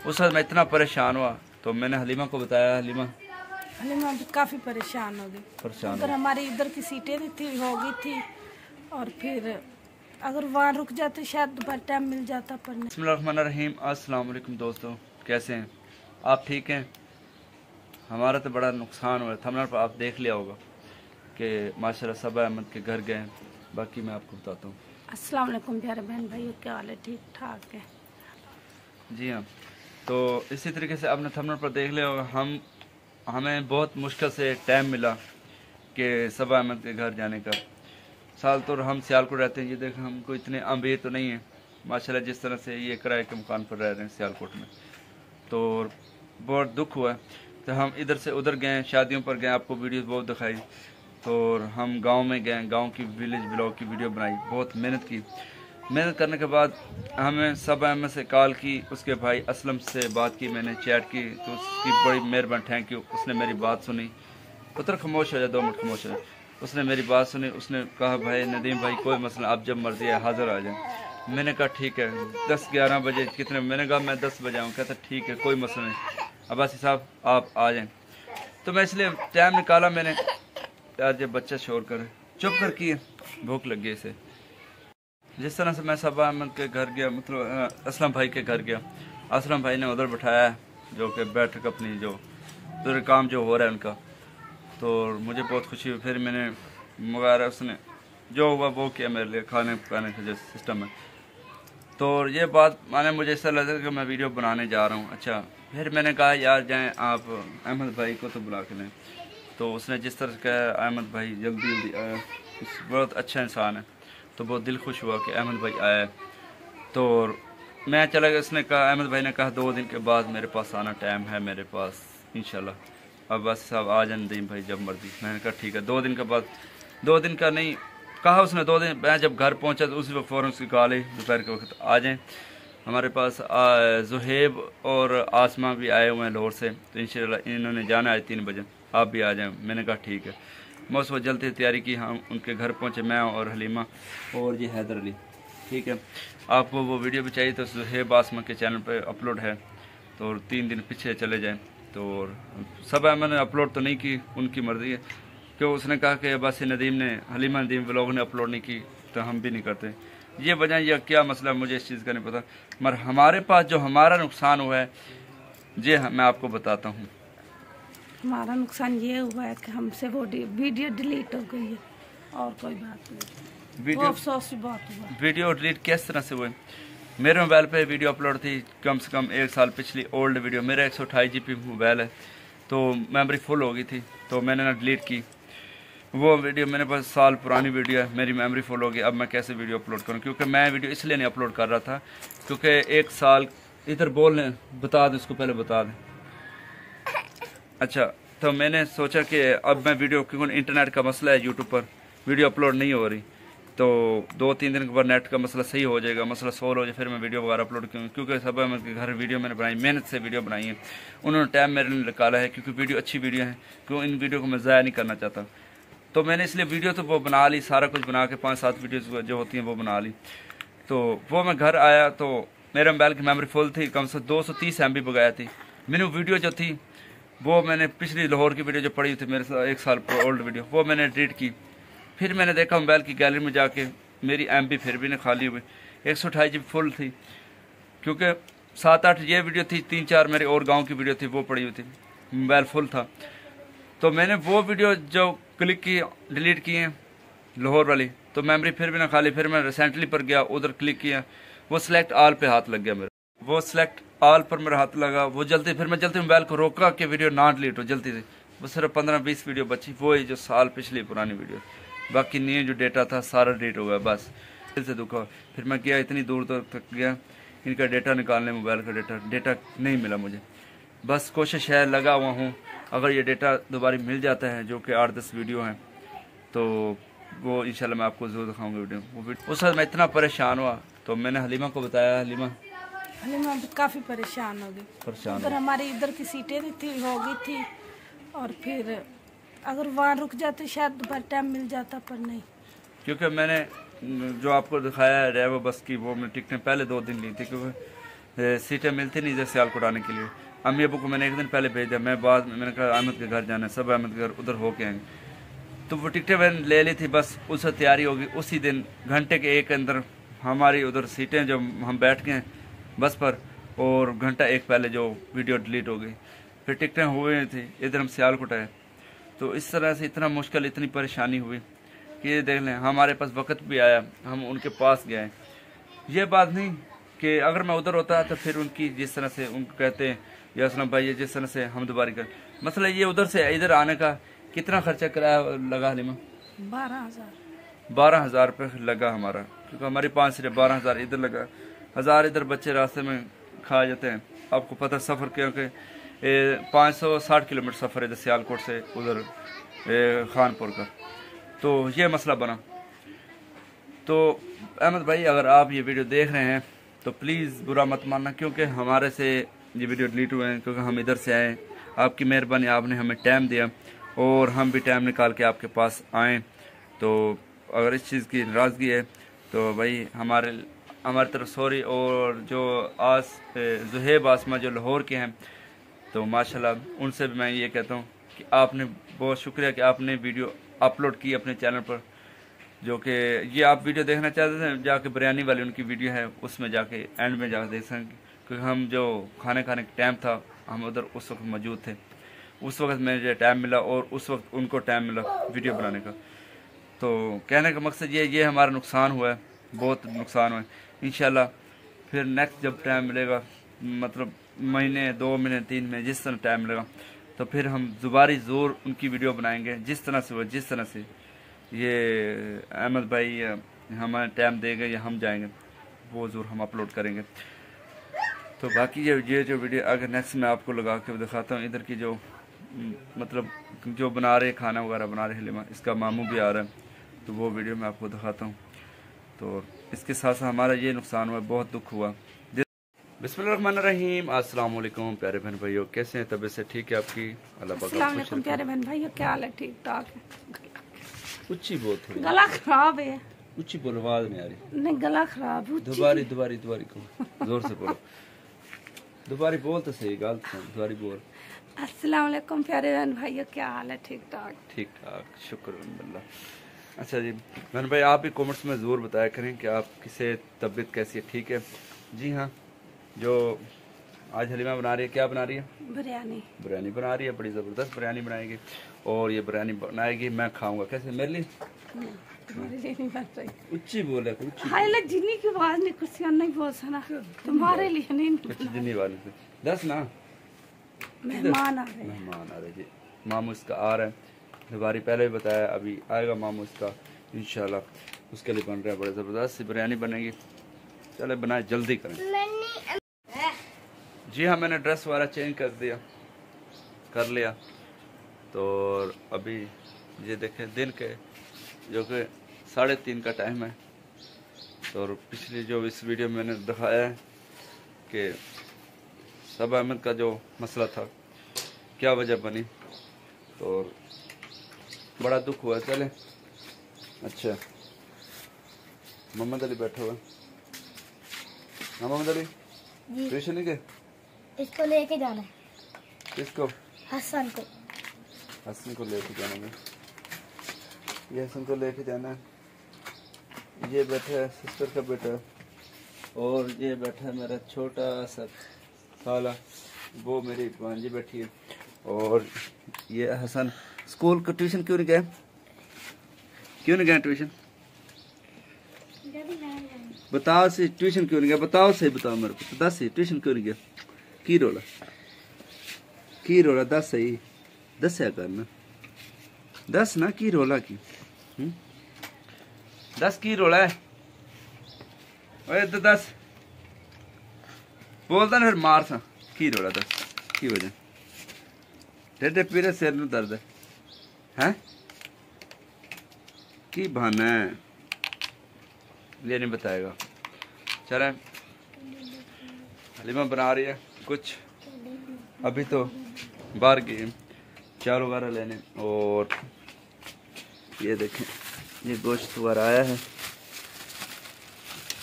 उस वक्त मैं इतना परेशान हुआ तो मैंने हलीमा को बताया। हलीमा भी काफ़ी परेशान हो गई। उधर हमारी इधर की सीटें भी थी हो गई थी, और फिर अगर वहाँ रुक जाते शायद दोबारा टाइम मिल जाता, पर नहीं। बिस्मिल्लाहिर्रहमानिर्रहीम। अस्सलाम वालेकुम दोस्तों, कैसे हैं आप? ठीक हैं? हमारा तो बड़ा नुकसान हुआ। थंबनेल पर आप देख लिया होगा कि माशाल्लाह सबा अहमद के घर गए। बाकी मैं आपको बताता हूँ। अस्सलाम वालेकुम प्यारे बहन भाइयों, क्या हाल है? ठीक ठाक है जी हाँ। तो इसी तरीके से आपने थंबनेल पर देख लिया होगा, हमें बहुत मुश्किल से टाइम मिला कि सबा अहमद के घर जाने का। साल तो हम सियालकोट रहते हैं, ये देखें हमको इतने अमीर तो नहीं है माशाल्लाह, जिस तरह से ये किराए के मकान पर रह रहे हैं सियालकोट में। तो बहुत दुख हुआ। तो हम इधर से उधर गए, शादियों पर गए, आपको वीडियो बहुत दिखाई। तो हम गांव में गए, गांव की विलेज ब्लॉग की वीडियो बनाई, बहुत मेहनत की। मेहनत करने के बाद हमें सबा अहमद से कॉल की, उसके भाई असलम से बात की, मैंने चैट की, तो उसकी बड़ी मेहरबानी, थैंक यू। उसने मेरी बात सुनी। उतर खामोश हो जाए, 2 मिनट खामोश हो जाए। उसने मेरी बात सुनी, उसने कहा भाई नदीम भाई कोई मसला, आप जब मर्जी है हाजिर आ जाए। मैंने कहा ठीक है। 10-11 बजे कितने, मैंने कहा मैं 10 बजे आऊँ। कहता ठीक है कोई मसला नहीं, अब्बासी साहब आप आ जाएं। तो मैं इसलिए टाइम निकाला। मैंने यार जब बच्चा शोर करे चुप कर किए, भूख लग गई इसे। जिस तरह से मैं सबा अहमद के घर गया, मतलब असलम भाई के घर गया, असलम भाई ने उधर बैठाया, जो कि बैठक अपनी जो पूरे काम जो हो रहा है उनका। तो मुझे बहुत खुशी हुई। फिर मैंने मंगाया, उसने जो हुआ वो किया मेरे लिए, खाने पकाने का जो सिस्टम है। तो ये बात माने मुझे ऐसा लगा कि मैं वीडियो बनाने जा रहा हूँ। अच्छा, फिर मैंने कहा यार जाएं आप अहमद भाई को तो बुला के लें। तो उसने जिस तरह से कहा अहमद भाई जल्दी जल्दी आया, बहुत अच्छा इंसान है। तो बहुत दिल खुश हुआ कि अहमद भाई आया। तो मैं चला गया। उसने कहा, अहमद भाई ने कहा 2 दिन के बाद मेरे पास आना, टाइम है मेरे पास इंशाल्लाह। अब बस साहब आ जाए नदीम भाई जब मर्जी। मैंने कहा ठीक है। 2 दिन के बाद, 2 दिन का नहीं कहा उसने, 2 दिन। मैं जब घर पहुंचा तो उसी वक्त फ़ौरन उसकी कॉल आई, दोपहर के वक्त आ जाएं हमारे पास। जुहेब और आसमा भी आए हुए हैं लाहौर से, तो इंशाल्लाह इन्होंने जाना है 3 बजे, आप भी आ जाएं। मैंने कहा ठीक है। मैं उस वक्त जल्दी तैयारी की, हम उनके घर पहुँचे, मैं और हलीमा और ये हैदर अली। ठीक है, आपको वो वीडियो भी चाहिए तो जुहेब आसमा के चैनल पर अपलोड है, तो 3 दिन पीछे चले जाएँ। तो सबा अहमद ने अपलोड तो नहीं की, उनकी मर्ज़ी है, क्यों उसने कहा कि अब्बासी नदीम ने, हलीमा नदीम व्लॉग ने अपलोड नहीं की, तो हम भी नहीं करते। ये वजह या क्या मसला मुझे इस चीज़ का नहीं पता, मगर हमारे पास जो हमारा नुकसान हुआ है ये मैं आपको बताता हूँ। हमारा नुकसान ये हुआ है कि हमसे वो वीडियो डिलीट हो गई है, और कोई बात नहीं। वीडियो अफसोस की बात हुआ। वीडियो डिलीट किस तरह से हुए? मेरे मोबाइल पे वीडियो अपलोड थी कम से कम 1 साल पिछली ओल्ड वीडियो। मेरा 128 GB मोबाइल है, तो मेमोरी फुल हो गई थी, तो मैंने ना डिलीट की वो वीडियो। मेरे पास साल पुरानी वीडियो है, मेरी मेमोरी फुल हो गई। अब मैं कैसे वीडियो अपलोड करूं? क्योंकि मैं वीडियो इसलिए नहीं अपलोड कर रहा था क्योंकि 1 साल इधर बोल लें, बता दें उसको, पहले बता दें। अच्छा, तो मैंने सोचा कि अब मैं वीडियो, क्योंकि इंटरनेट का मसला है, यूट्यूब पर वीडियो अपलोड नहीं हो रही, तो 2-3 दिन के बाद नेट का मसला सही हो जाएगा, मसला सॉल्व हो जाए, फिर मैं वीडियो वगैरह अपलोड करूँ। क्योंकि सबा अहमद के घर वीडियो मैंने बनाई, मेहनत से वीडियो बनाई है, उन्होंने टाइम मेरे लिए निकाला है, क्योंकि वीडियो अच्छी वीडियो है, क्यों इन वीडियो को मैं ज़ाया नहीं करना चाहता। तो मैंने इसलिए वीडियो तो वो बना ली, सारा कुछ बना के 5-7 वीडियोज़ जो होती हैं वो बना ली। तो वो मैं घर आया तो मेरे मोबाइल की मेमोरी फुल थी, कम से 230 MB बगाया थी। मैंने वीडियो जो थी वो मैंने पिछली लाहौर की वीडियो जो पड़ी थी मेरे साथ 1 साल ओल्ड वीडियो, वो मैंने डिलीट की। फिर मैंने देखा मोबाइल की गैलरी में जाके मेरी MB फिर भी नहीं खाली हुई, 128 GB फुल थी, क्योंकि 7-8 ये वीडियो थी, 3-4 मेरे और गांव की वीडियो थी वो पड़ी हुई थी, मोबाइल फुल था। तो मैंने वो वीडियो जो क्लिक की, डिलीट किए लाहौर वाली, तो मेमोरी फिर भी ना खाली। फिर मैं रिसेंटली पर गया, उधर क्लिक किया, वो सिलेक्ट आल पे हाथ लग गया मेरा, वो सिलेक्ट आल पर मेरा हाथ लगा, वो जल्दी, फिर मैं जल्दी मोबाइल को रोका कि वीडियो ना डिलीट हो जल्दी से। वो सिर्फ 15-20 वीडियो बची, वो ही जो साल पिछली पुरानी वीडियो, बाकी नहीं जो डेटा था सारा डिलीट हो गया। बस दिल से दुखा। फिर मैं गया, इतनी दूर तक गया इनका डेटा निकालने, मोबाइल का डेटा नहीं मिला मुझे। बस कोशिश है, लगा हुआ हूँ, अगर ये डेटा दोबारा मिल जाता है, जो कि 8-10 वीडियो हैं, तो वो इंशाल्लाह मैं आपको ज़रूर दिखाऊंगा वीडियो। उस वक्त मैं इतना परेशान हुआ तो मैंने हलीमा को बताया। हलीमा भी काफ़ी परेशान हो गई। उधर हमारी इधर की सीटें भी थी हो गई थी, और फिर अगर वहाँ रुक जाते शायद दोबारा टाइम मिल जाता, पर नहीं। क्योंकि मैंने जो आपको दिखाया है रेवो बस की, वो मैं टिकटें पहले 2 दिन ली थी, क्योंकि सीटें मिलती नहीं इधर सियालकोट आने के लिए। अम्मी अबू को मैंने एक दिन पहले भेज दिया, मैं बाद में मैंने कहा अहमद के घर जाना है, सब अहमद के घर उधर होके आएंगे। तो वो टिकटें मैंने ले ली थी, बस उससे तैयारी होगी। उसी दिन घंटे के एक अंदर हमारी उधर सीटें जो हम बैठ गए बस पर, और घंटा एक पहले जो वीडियो डिलीट हो गई। फिर टिकटें हुई थी, इधर हम सियालकोट आए। तो इस तरह से इतना मुश्किल, इतनी परेशानी हुई कि ये देख लें, हमारे पास वक्त भी आया, हम उनके पास गए। ये बात नहीं कि अगर मैं उधर होता तो फिर उनकी जिस तरह से उनको कहते हैं या असलम भाई, जिस तरह से हम दोबारा कर, मसला ये उधर से इधर आने का कितना खर्चा किराया लगा हलीमा? 12,000 रुपये लगा हमारा, क्योंकि हमारी 5 सीटें, 12,000 इधर लगा, 1,000 इधर बच्चे रास्ते में खा जाते हैं। आपको पता सफ़र, क्योंकि 560 किलोमीटर सफ़र है इधर सियालकोट से उधर खानपुर का। तो ये मसला बना। तो अहमद भाई, अगर आप ये वीडियो देख रहे हैं तो प्लीज़ बुरा मत मानना, क्योंकि हमारे से ये वीडियो डिलीट हुए हैं, क्योंकि हम इधर से आए। आपकी मेहरबानी, आपने हमें टाइम दिया और हम भी टाइम निकाल के आपके पास आएँ। तो अगर इस चीज़ की नाराज़गी है तो भाई हमारी तरफ सॉरी। और जो जुहेब आसमा जो लाहौर के हैं, तो माशाल्लाह उनसे भी मैं ये कहता हूँ कि आपने बहुत शुक्रिया कि आपने वीडियो अपलोड की अपने चैनल पर, जो कि ये आप वीडियो देखना चाहते थे, जाके बिरयानी वाली उनकी वीडियो है, उसमें जाके एंड में जाकर देख सकें। क्योंकि हम जो खाने का टाइम था, हम उधर उस वक्त मौजूद थे, उस वक्त मुझे टाइम मिला और उस वक्त उनको टाइम मिला वीडियो बनाने का। तो कहने का मकसद ये हमारा नुकसान हुआ है, बहुत नुकसान हुआ है। इंशाल्लाह फिर नेक्स्ट जब टाइम मिलेगा, मतलब महीने, 2 महीने, 3 महीने, जिस तरह टाइम मिलेगा, तो फिर हम दोबारा ज़रूर उनकी वीडियो बनाएंगे, जिस तरह से वो, जिस तरह से ये अहमद भाई हमें टाइम देंगे या हम जाएंगे, वो ज़रूर हम अपलोड करेंगे। तो बाकी ये जो वीडियो अगर नेक्स्ट मैं आपको लगा के दिखाता हूँ, इधर की जो मतलब जो बना रहे खाना वगैरह बना रहे हलीमा, इसका मामू भी आ रहा है, तो वो वीडियो मैं आपको दिखाता हूँ। तो इसके साथ साथ हमारा ये नुकसान हुआ, बहुत दुख हुआ। बिस्मिल्लाहिर्रहमानिर्रहीम, अस्सलाम वालेकुम प्यारे बहन भाइयों, कैसे हैं? तबीयत से ठीक है आपकी? अल्लाह पाक अस्सलाम वालेकुम प्यारे बहन भाइयों, क्या हाल है? ठीक ठाक है। ऊंची बहुत, थोड़ी गला खराब है। ऊंची बोलो, आवाज नहीं आ रही। नहीं, गला खराब है। दोबारी को जोर से बोलो, दोबारी बोल तो सही, गलत दोबारी बोल। अस्सलाम वालेकुम प्यारे बहन भाइयों, क्या हाल है? ठीक ठाक, ठीक ठाक, शुक्र अल्हम्दुलिल्लाह। अच्छा जी बहन भाई, आप भी कमेंट्स में ज़रूर बताया करें कि आप किसे तबीयत कैसी है, ठीक है? जी हाँ, जो आज हलीमा बना रही है, क्या बना रही है? बिरयानी बना रही है, बड़ी ज़बरदस्त बिरयानी बनाएगी। और ये बिरयानी बनाएगी, मैं खाऊंगा। कैसे? मेरे लिए? ऊंची बोले, जिन्नी की आवाज नहीं, कुछ नहीं बोल सना, तुम्हारे लिए नहीं। जिन्नी वाले से दस ना, मेहमान आ रहे जी, मामू इसका आ रहा है, दोबारी पहले भी बताया, अभी आएगा मामू इसका इंशाल्लाह, उसके लिए बन रहा है, बड़े ज़बरदस्त बिरयानी बनेगी। चले बनाए, जल्दी करें। जी हाँ, मैंने ड्रेस वगैरह चेंज कर लिया। तो अभी ये देखें, दिन के जो कि 3:30 का टाइम है। तो पिछली जो इस वीडियो में मैंने दिखाया है कि सब अहमद का जो मसला था, क्या वजह बनी, तो बड़ा दुख हुआ। चले, अच्छा मोहम्मद अली बैठा हुआ। हाँ मोहम्मद अली, ट्यूशन नहीं गए? इसको लेके जाना है। किसको? हसन को। हसन को लेके जाना है, ये हसन को लेके जाना है। ये बैठा है सिस्टर का बेटा, और ये बैठा है मेरा छोटा सा साला, वो मेरी भांजी बैठी है। और ये हसन स्कूल को ट्यूशन क्यों नहीं गए? ट्यूशन? बताओ से, ट्यूशन क्यों नहीं गया? बताओ सही, बताओ मेरे को, दस से ट्यूशन क्यों नहीं गया? की रोला दस सही, दस्या करना, दस ना की रोला की, 10 की रोला है? ओए तो 10 बोलता ना, फिर मार सा की रोला 10 की वजह? ढेडे पीरे, सिर में दर्द है, हैं? की बहाना है, ये नहीं बताएगा। चले, हलीमा बना रही है कुछ, अभी तो बाहर गई चार वगैरह लेने। और ये देखें, ये गोश्त वगैरह आया है,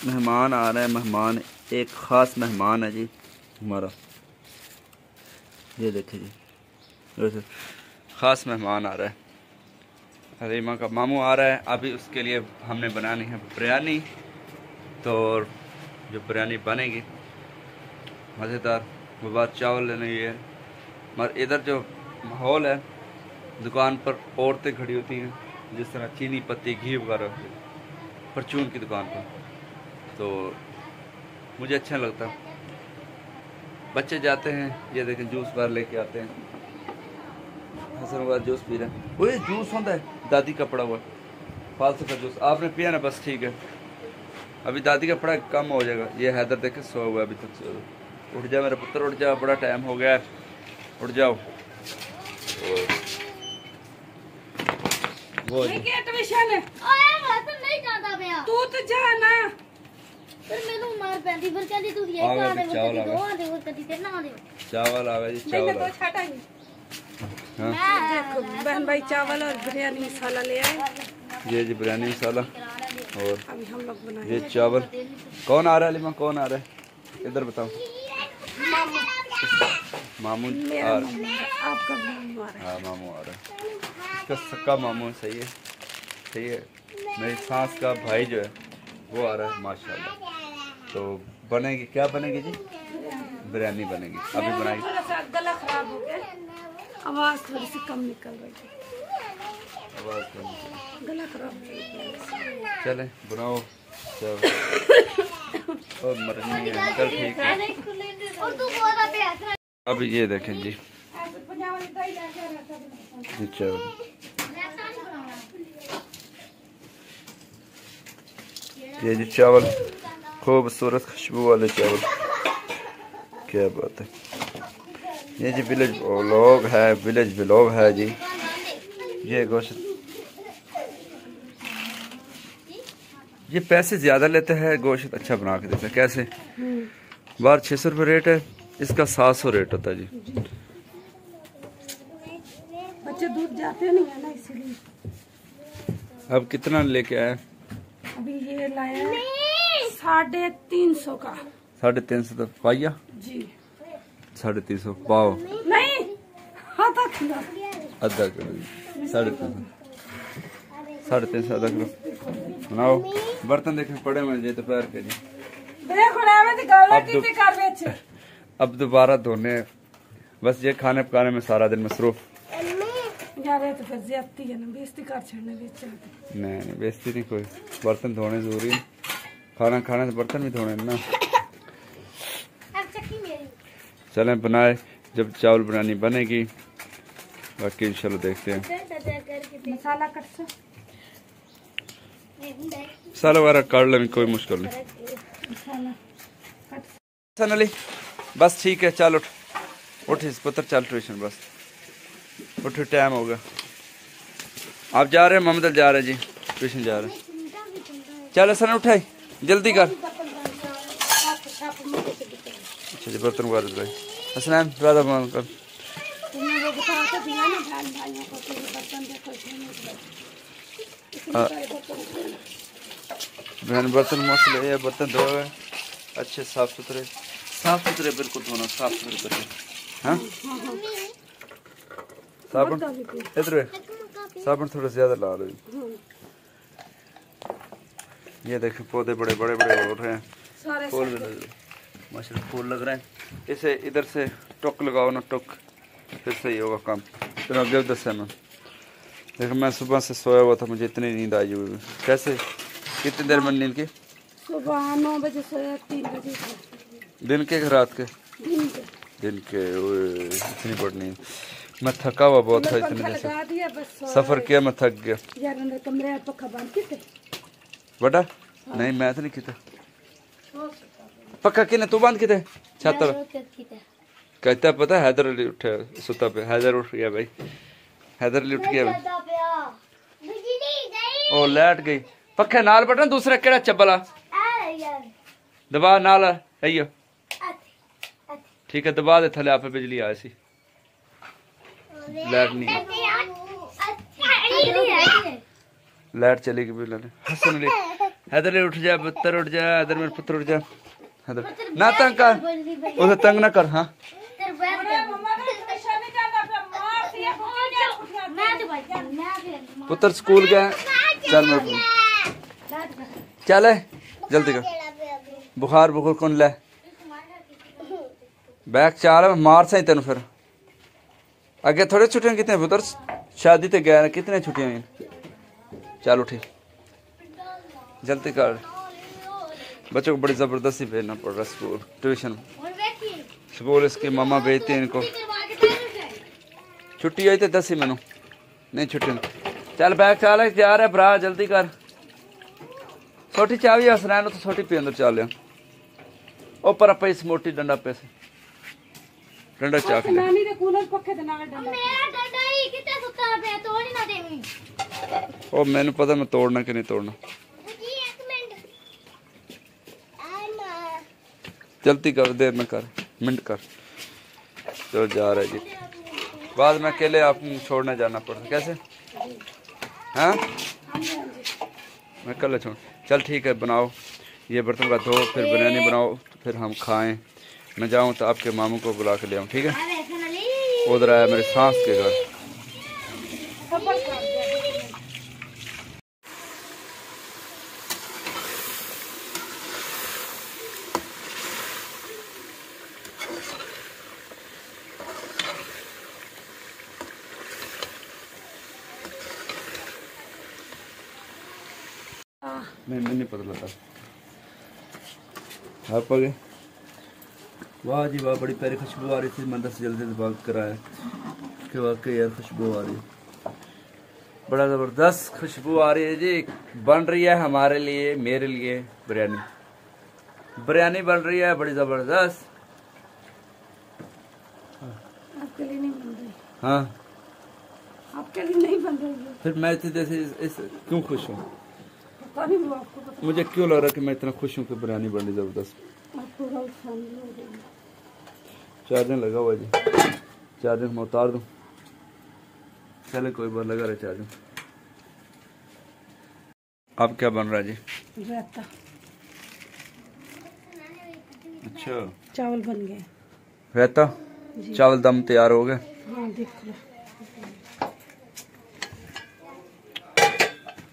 मेहमान आ रहे हैं, मेहमान एक ख़ास मेहमान है जी हमारा, ये देखिए जी, वैसे ख़ास मेहमान आ रहा है, हलीमा का मामू आ रहा है। अभी उसके लिए हमने बनानी है बिरयानी, तो जो बिरयानी बनेगी मज़ेदार, वो बात चावल लेने है। मगर इधर जो माहौल है, दुकान पर औरतें खड़ी होती हैं, जिस तरह चीनी पत्ती घी वगैरह परचून की दुकान पर, तो मुझे अच्छा लगता। बच्चे जाते हैं, ये देखें जूस बार लेके आते हैं, हसन वगैरह जूस पी रहे हैं। वो जूस होता है दादी का पड़ा हुआ फालतू का जूस, आपने पिया ना बस ठीक है, अभी दादी का पड़ा कम हो जाएगा। ये हैदर देखे सो हुआ अभी तक, सो उठ जा मेरा पुत्र, उठ जा, बड़ा टाइम हो गया, उठ जाओ। वो तू तो जा ना, फिर मैंने मार पैंदी फिर कहती तू ये चावल खा आ दे, गया वो कहती वो कहती ते ना दे। चावल आ गया जी, चावल आ गया। हाँ देखो बहन भाई चावल और बिरयानी मसाला ले आए, ये जी बिरयानी मसाला, और अभी हम लोग बनाए। ये चावल। कौन आ रहा है अलीमा, कौन आ रहा है इधर बताओ? मामू मेरा मामू है, आपका भी मामू आ रहा है। हाँ मामू आ रहा है, इसका सक्का मामू है, सही है, सही है। मेरी सास का भाई जो है वो आ रहा है माशाल्लाह। तो बनेगी, क्या बनेगी जी? बिरयानी बनेगी, अभी बनाई। थोड़ा सा गला खराब हो गया, आवाज़ थोड़ी सी कम निकल रही है, आवाज़ कम। गला खराब हो गया। चले बनाओ, चलो और मरनी है, चल ठीक है। और तू बोला पे हाथ अभी ये देखें जी, ये चावल, ये जी चावल, खूबसूरत खुशबू वाले चावल, क्या बात है। ये जी विलेज व्लॉग है, विलेज व्लॉग है जी। ये गोश्त, ये पैसे ज़्यादा लेते हैं, गोश्त अच्छा बना के देते हैं। कैसे? बाहर 600 रुपये रेट है, इसका 700 रेट होता है जी। बच्चे दूध जाते नहीं है ना, इसीलिए। अब कितना लेके आए? अभी ये लाया 350 का। 350 तो पाइया जी 350 पाओ, नहीं, आधा किलो। आधा किलो, 350, 350 आधा किलो बनाओ। बर्तन देखें पड़े हुए जी दोपहर के जी, अब दोबारा धोने, बस ये खाने पकाने में सारा दिन मसरूफ। यार तो फिर ज्यादती है ना, बेइज्जती कर छड़ने बेच जाते। नहीं बेइज्जती नहीं कोई, बर्तन धोने जरूरी है, खाना खाने से बर्तन भी धोने ना। चलें बनाए, जब चावल बिरयानी बनेगी बाकी इंशाल्लाह देखते हैं। मसाला कट से मसाला वगैरह काट लेंगे, कोई मुश्किल नहीं। मसाला कट से। हसन अली बस ठीक है, चल उठ, उठ इस पुत्र, चल ट्यूशन, बस उठ, टाइम हो गया। आप जा रहे हैं? मोहम्मद जा रहे हैं जी, ट्यूशन जा रहे हैं। चल हसन उठाई, जल्दी कर। अच्छा जी, बर्तन वगैरह भाई हसन ज़्यादा बंद कर। तुमने वो बता तो दिया ना बहन भाइयों को कि बर्तन देखो बहन बर्तन मसले ये बर्तन धोए अच्छे साफ सुथरे बिल्कुल धोना, साफ सुथरे करके। हाँ साबुन इधर साबुन थोड़ा ज्यादा ला लो। ये देखें पौधे बड़े बड़े बड़े हो रहे हैं, फूल भी लग रहे हैं माशाल्लाह, फूल लग रहे हैं। इसे इधर से टोक लगाओ ना, टोक, फिर सही होगा काम। फिर आगे दस है मैं देखो, मैं सुबह से सोया हुआ था, मुझे इतनी नींद आई हुई। कैसे, कितनी देर में नींद की? सुबह 9 बजे सोया, 3 बजे दिन के रात के? दिन के। इतनी बड़ी नींद, मैं थका हुआ बहुत था, इतने देर से सफर किया, मैं थक गया। यार अंदर कमरे में पक्का बंद किते बटा नहीं, मैं तो नहीं किया पक्का, किने तू बंद किते छत पर? कहता पता हैदर अली उठे सुता पे, हैदर उठ गया भाई, हैदर अली उठ गया भाई। ओ लेट गई, पक्के नाल बटन दूसरा केड़ा चबला दबा नाल आइयो, ठीक है दबा दे थले, आप बिजली आई सी, लाइट नहीं, लाइट चली गई बिल्कुल। हसन अली हैदर अली उठ जा, पुत्र उठ जा, हैदर मेरे पुत्र उठ जा, ना तंग कर, उसे तंग ना कर। हाँ पुत्र स्कूल गए, चल मेरे चल जल्दी कर। बुखार बुखार कौन ले बैग चाल मार सही तेन फिर अगे थोड़े छुट्टियां कितने पुत्र शादी ते गया कितने छुट्टियां हैं। चल उठी जल्दी कर। बच्चों को बड़ी ज़बरदस्ती भेजना पड़ रहा है स्कूल ट्यूशन स्कूल। इसकी मामा भेजती है इनको। छुट्टी आई तो दस ही मैनू नहीं छुट्टी चल बैग चाल जा रहा भरा जल्दी कर। छोटी चाह भी हसनैन तो छोटी पी अंदर चाल लिया ऊपर आप इस मोटी डंडा पे से डंडा चाह के ओ मैंने पता मैं तोड़ना कि नहीं तोड़ना। जल्दी कर देर में कर मिनट कर। तो जा रहा है जी बाद में अकेले आपको छोड़ने जाना पड़ता कैसे। हाँ मैं कल छोड़ चल ठीक है बनाओ ये बर्तन का धो फिर बिरयानी बनाओ फिर हम खाएं। मैं जाऊं तो आपके मामू को बुला के ले आऊँ ठीक है। उधर आया मेरे सास के घर। मैं नहीं पता लगा आप आ गए। वाह जी वाह बड़ी प्यारी खुशबू आ रही थी। मंदिर से जल्दी भाग कर आया कि वाकई यार खुशबू आ रही है बड़ा ज़बरदस्त खुशबू आ रही है जी। बन रही है हमारे लिए मेरे लिए बिरयानी बिरयानी बन रही है बड़ी ज़बरदस्त। आपके लिए नहीं बन रही। हाँ आपके लिए नहीं बन रही है। फिर मैं जैसे इस क्यों खुश हूँ नहीं वो आपको पता मुझे क्यों लग रहा है कि मैं इतना खुश हूँ कि बिरयानी बन रही ज़बरदस्त। आपको बहुत शामिल हो गई। चार्जिंग लगा हुआ जी चार्जिंग मैं उतार दूँ चले कोई बात लगा रहे चार्जिंग। अब क्या बन रहा है जी रायता। अच्छा चावल बन गए रायता चावल दम तैयार हो गए। हाँ देख लो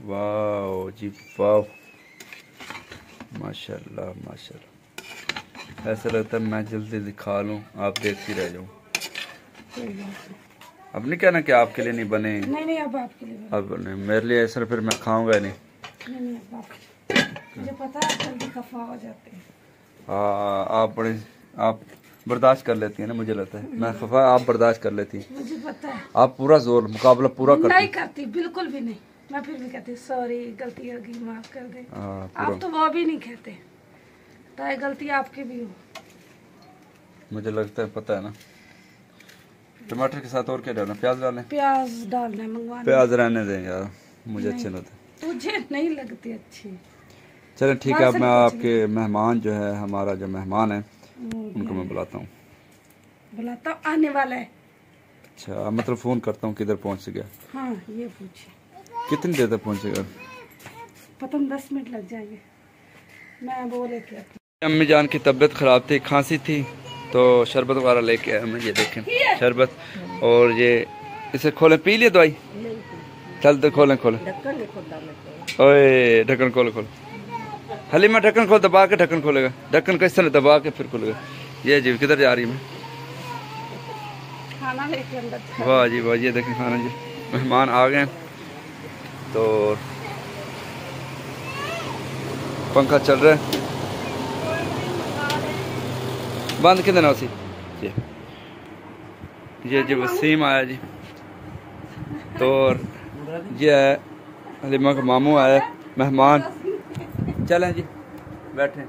वाह जी वाह माशाल्लाह माशाल्लाह। ऐसा लगता है मैं जल्दी दिखा लूँ आप देखती रह जाऊँ। अब नहीं कहना कि आपके लिए नहीं बने। नहीं अब आपके लिए अब नहीं मेरे लिए ऐसा फिर मैं खाऊंगा नहीं। नहीं अब आपके मुझे पता है जल्दी खफा हो जाते हैं। आप बड़े आप बर्दाश्त कर लेती है ना मुझे लगता है। मैं खफा आप बर्दाश्त कर लेती हैं। मुझे पता है आप पूरा जोर मुकाबला पूरा करती नहीं करती बिल्कुल भी नहीं। मैं फिर भी कहती सॉरी गलती होगी माफ कर दे। आप तो वो भी नहीं कहते ताकि गलती आपकी भी हो। मुझे लगता है पता है ना। टमाटर के साथ और क्या डालना प्याज डालना प्याज डालना मंगवाना प्याज रहने दें यार मुझे अच्छे लगते। मुझे नहीं लगती अच्छी। चलो ठीक है अब मैं आपके मेहमान जो है हमारा जो मेहमान है उनको मैं बुलाता हूँ आने वाला है। अच्छा मतलब फ़ोन करता हूँ किधर पहुँच गया। हाँ ये पूछे कितनी देर तक पहुँचेगा। पता नहीं 10 मिनट लग जाएंगे। मैं वो लेके आती। अम्मी जान की तबीयत ख़राब थी खांसी थी तो शरबत वगैरह लेके आया मैं। ये देखें शरबत और ये इसे खोलें पी लिए दवाई। चल तो खोलें खोलें ओए ढक्कन खोले खोले हलीमा ढक्कन खोल दबा के ढक्कन खोलेगा। ढक्कन किस तरह दबा के फिर खोलेगा। ये जी किधर जा रही है मैं खाना लेके अंदर। वाह जी वाह ये देखें खाना जी मेहमान आ गए तो पंखा चल रहा है बंद किधर ना उसी ये जी वसीम आया जी तो ये है हलीमा का मामू आया मेहमान। चलें जी बैठे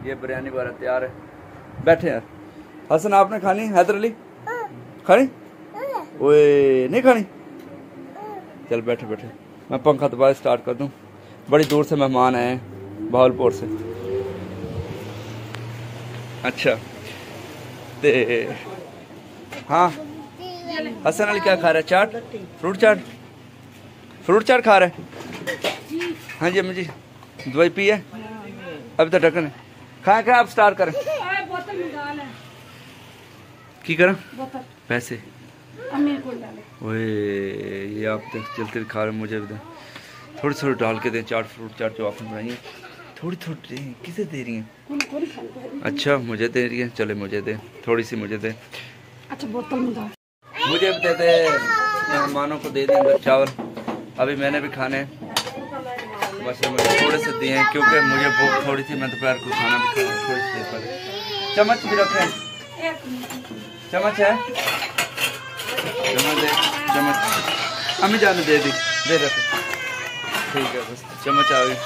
ये बिरयानी वगैरह तैयार है बैठे यार। हसन आपने खानी हैदर अली खानी ओए नहीं खानी चल बैठे बैठे मैं पंखा दोबारा स्टार्ट कर दूं। बड़ी दूर से मेहमान आए हैं बहावलपुर से। अच्छा ते हाँ हसन अली क्या खा रहा है चाट फ्रूट चाट खा रहा है। हाँ जी अम्मी जी दवाई पी है अभी तो ढक्कन है खाए खाए आप स्टार्ट करें बोतल में डाल है की करें बोतल पैसे अमीर को डाले ओए ये आप देख चलते खा रहे मुझे भी दे थोड़ी थोड़ी डाल के दे चाट फ्रूट चाट जो आपने बनाई है थोड़ी थोड़ी किसे दे रही हैं अच्छा मुझे दे रही है चले मुझे दे थोड़ी सी मुझे दे अच्छा बोतल में डाल मुझे भी दे दे मेहमानों को दे दे अंदर चावल अभी मैंने भी खाने बस मुझे थोड़े से दिए हैं क्योंकि मुझे भूख थोड़ी थी मैं दोपहर को खाना भी खाया थोड़ी सी देर पहले चम्मच भी रखे चम्मच है चम्मच अम्मी जाने दे दी दे रखे ठीक है बस चम्मच आ गई